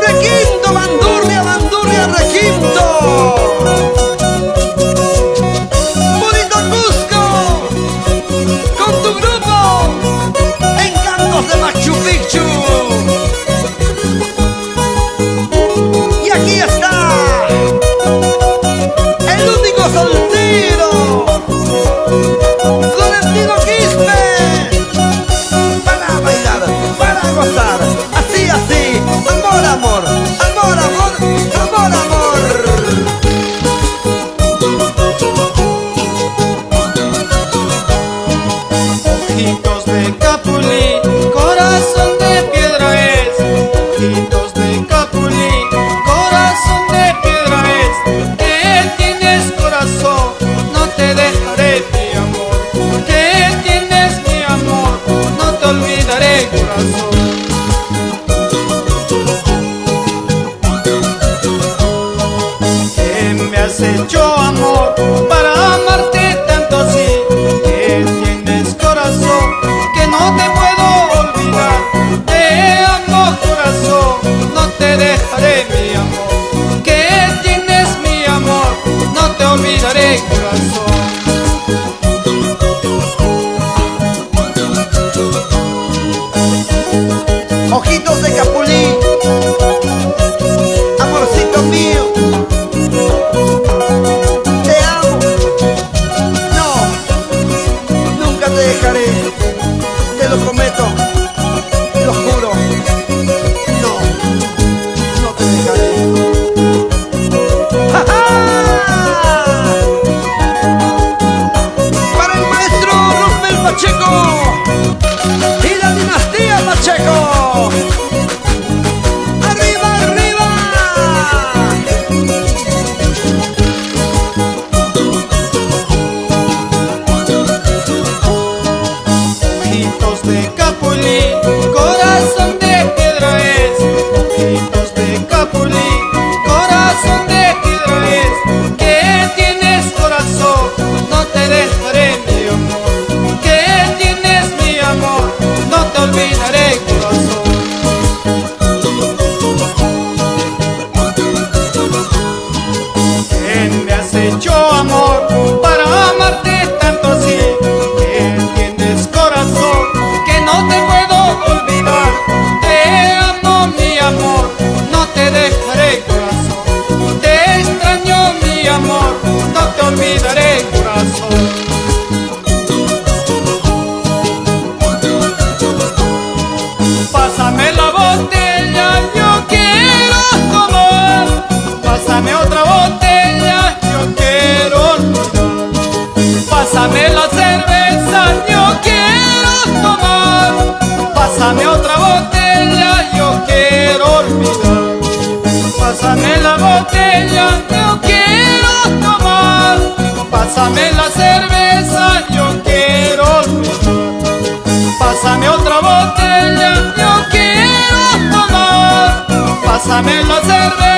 Requinto, bandurria, bandurria, requinto. Bonito Cusco, con tu grupo, Encantos de Machu Picchu. Y aquí está, el único soltero, Florentino Quispe, para bailar, para gozar, así, así, amor, amor, amor, amor, amor, amor. Ojitos de capulí, corazón de piedra es. Ojitos de capulí, corazón de piedra es. Que tienes corazón, no te dejaré mi amor. Que tienes mi amor, no te olvidaré corazón. Que me has hecho amor para amarte tanto así. Que tienes corazón, que no te puedo olvidar. Te amo corazón, no te dejaré mi amor. Que tienes mi amor, no te olvidaré corazón. Ojitos de capulí, amorcito mío, te amo, no, nunca te dejaré, te lo prometo, lo juro, no, no te dejaré. ¡Ja, ja! Para el maestro Rosmel Pacheco y la dinastía Pacheco. ¡Arriba, arriba! Ojitos de capulí, corazón de piedra es. Ojitos de capulí, corazón de piedra es. Que tienes corazón, no te dejaré mi amor. Que tienes mi amor, no te olvidaré corazón. Que me has hecho amor para amarte tanto así. Que tienes corazón, que no te puedo olvidar. Te amo mi amor, no te dejaré corazón. Te extraño mi amor, no te olvidaré corazón. Pásame la botella, yo quiero tomar. Pásame otra botella, yo quiero olvidar. Pásame la cerveza, yo quiero tomar. Pásame otra botella, yo quiero olvidar. Pásame la botella, yo quiero tomar. Pásame la cerveza, yo quiero olvidar. Pásame otra botella, yo quiero tomar. Pásame la cerveza.